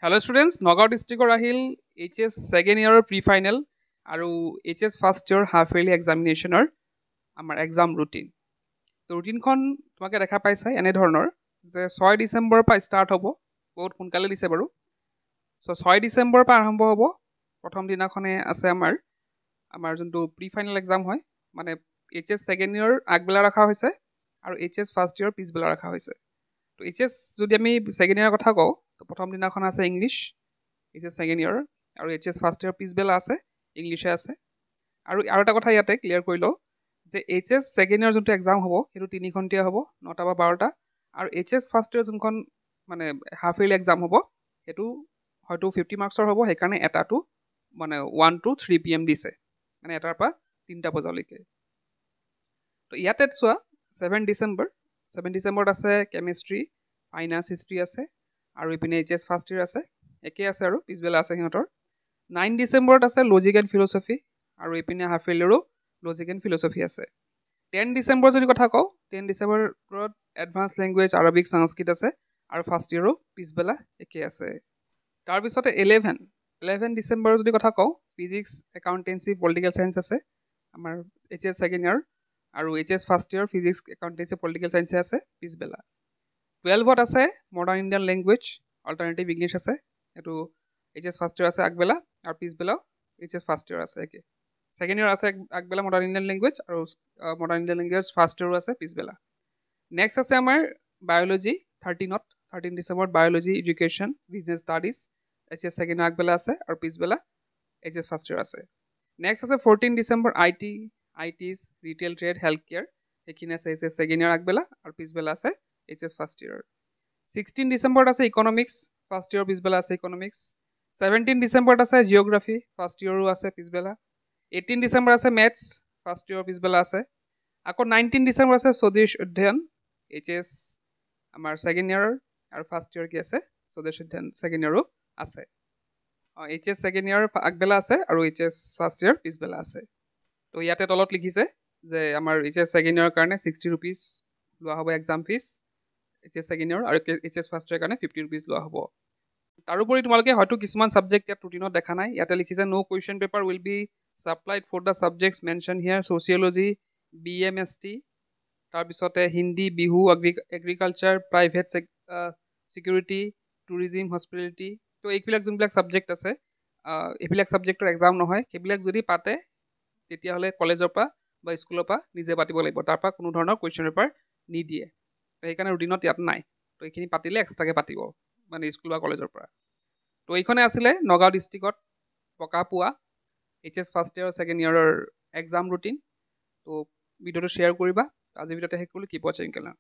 Hello students, Nagaon district আহিল HS second year pre-final আৰু HS first year half yearly examination আমাৰ exam routine. তো ৰুটিনখন তোমাকে দেখা পাইছাই এনে ধৰণৰ যে 6 ডিসেম্বৰ পৰা ষ্টাৰ্ট হ'ব বহুত সোনকালে দিছে বাৰু সো 6 ডিসেম্বৰ পৰা আৰম্ভ হ'ব প্ৰথম দিনাখনে আছে আমাৰ যোনটো প্ৰি-ফাইনেল এক্সাম হয় মানে HS second year আগবেলা ৰাখা হৈছে আৰু HS first year পিছবেলা ৰাখা হৈছে তো HS যদি আমি second year কথা কওঁ তো প্ৰথম দিনাখন আছে ইংলিশ HS second year আৰু HS first year পিছবেলা আছে ইংলিশে আছে আৰু এটা কথা ইয়াতে ক্লিয়াৰ কৰি লওঁ যে HS second year যোনটো এক্সাম হ'ব সেইটো 3 ঘণ্টিয়া হ'ব 9টা বা 12টা আৰু HS first year যোনখন মানে হাফ ইয়াৰলি এক্সাম হ'ব সেইটো হয়তো 50 মাৰ্কছৰ হ'ব সেইকাৰণে এটাটো মানে 1 to 3 pm দিছে মানে এটাৰ পৰা 3টা বজালৈকে তো ইয়াতে চোৱা 7 ডিসেম্বৰত আছে কেমিষ্ট্ৰি ফাইনান্স হিষ্ট্ৰি আছে আৰু ইপিনে HS ফাৰ্ষ্ট ইয়াৰ আছে একে আছে আৰু পিছবেলা আছে সিহঁতৰ 9 ডিসেম্বৰত আছে লজিক এণ্ড ফিলচফি আৰু ইপিনে হাফ ইয়াৰলিৰো লজিক এণ্ড ফিলচফি আছে 10 ডিসেম্বৰ যদি কথা কওঁ 10 ডিসেম্বৰত এডভান্স লেংগুৱেজ আৰবিক সংস্কৃত আছে আৰু ফাৰ্ষ্ট ইয়াৰো পিছবেলা একে আছে তাৰপিছতে 11 ডিসেম্বৰ যদি কথা কওঁ ফিজিক্স একাউণ্টেঞ্চি পলিটিকেল সায়েন্স আছে আমাৰ HS সেকেন্ড ইয়াৰ আৰু HS ফাৰ্ষ্ট ইয়াৰ ফিজিক্স একাউণ্টেঞ্চি পলিটিকেল সায়েন্স আছে পিছবেলা 12ত আছে modern Indian language alternative English আছে এটো HS ফাৰ্ষ্ট ইয়াৰ আছে আগবেলা আৰু পিছবেলা HS ফাৰ্ষ্ট ইয়াৰ আছে একে সেকেন্ড ইয়াৰ আছে আগবেলা মডাৰ্ণ ইণ্ডিয়ান লেংগুৱেজ আৰু modern Indian language first year আছে পিছবেলা নেক্সট আছে আমাৰ বায়োলজি 13 ডিসেম্বৰত biology education business studies HS second year আগবেলা আছে আৰু পিছবেলা HS ফাৰ্ষ্ট ইয়াৰ আছে নেক্সট আছে 14 December ITs retail trade health care সেইখিনি আছে HS সেকেন্ড ইয়াৰ আগবেলা আৰু পিছবেলা আছে HS ফাৰ্ষ্ট ইয়াৰ 16 ডিসেম্বৰত আছে ইকনমিক্স ফাৰ্ষ্ট ইয়াৰ পিছবেলা আছে ইকনমিক্স 17 ডিসেম্বৰত আছে জিওগ্ৰাফি ফাৰ্ষ্ট ইয়াৰো আছে পিছবেলা 18 ডিসেম্বৰ আছে মেথছ ফাৰ্ষ্ট ইয়াৰ পিছবেলা আছে আকৌ 19 ডিসেম্বৰ আছে স্বদেশ অধ্যয়ন HS আমাৰ সেকেন্ড ইয়াৰ আৰু ফাৰ্ষ্ট ইয়াৰ কি আছে স্বদেশ অধ্যয়ন সেকেন্ড ইয়াৰো আছে HS সেকেন্ড ইয়াৰ আগবেলা আছে আৰু HS ফাৰ্ষ্ট ইয়াৰ পিছবেলা আছে তো ইয়াতে তলত লিখিছে যে আমাৰ HS সেকেন্ড ইয়াৰ কাৰণে 60 रुपीस লোৱা হ'ব এক্সাম ফিস HS সেকেন্ড ইয়াৰ আৰু HS ফাৰ্ষ্ট ইয়াৰ কাৰণে 50 रुपीस লোৱা হ'ব তাৰোপৰি তোমালোকে হয়তো কিছুমান সাবজেক্ট ইয়াত ৰুটিনত দেখা নাই ইয়াতে লিখিছে no question paper will be supplied for the subjects mention here sociology BMST তাৰপিছতে Hindi Bihu agriculture private security tourism hospitality তো এইবিলাক যোনবিলাক সাবজেক্ট আছে এইবিলাক সাবজেক্টৰ এক্সাম নহয় সেইবিলাক যদি পাতে তেতিয়াহ'লে কলেজৰ পৰা বা স্কুলৰ পৰা নিজে পাতিব লাগিব তাৰ পৰা কোনো ধৰণৰ কুৱেশ্চন পেপাৰ নিদিয়ে সেইকাৰণে ৰুটিনত ইয়াত নাই তো এইখিনি পাতিলে এক্সট্ৰাকে পাতিব মানে স্কুল বা কলেজৰ পৰা তো এইখনে আছিলে নগাঁও ডিষ্ট্ৰিক্টত পকা পোৱা HS ফাৰ্ষ্ট ইয়াৰ সেকেন্ড ইয়াৰৰ এক্সাম ৰুটিন তো ভিডিঅ'টো শ্বেয়াৰ কৰিবা আজি ভিডিঅ'তে শেষ কৰিলোঁ কিপ ৱাচিং কেলা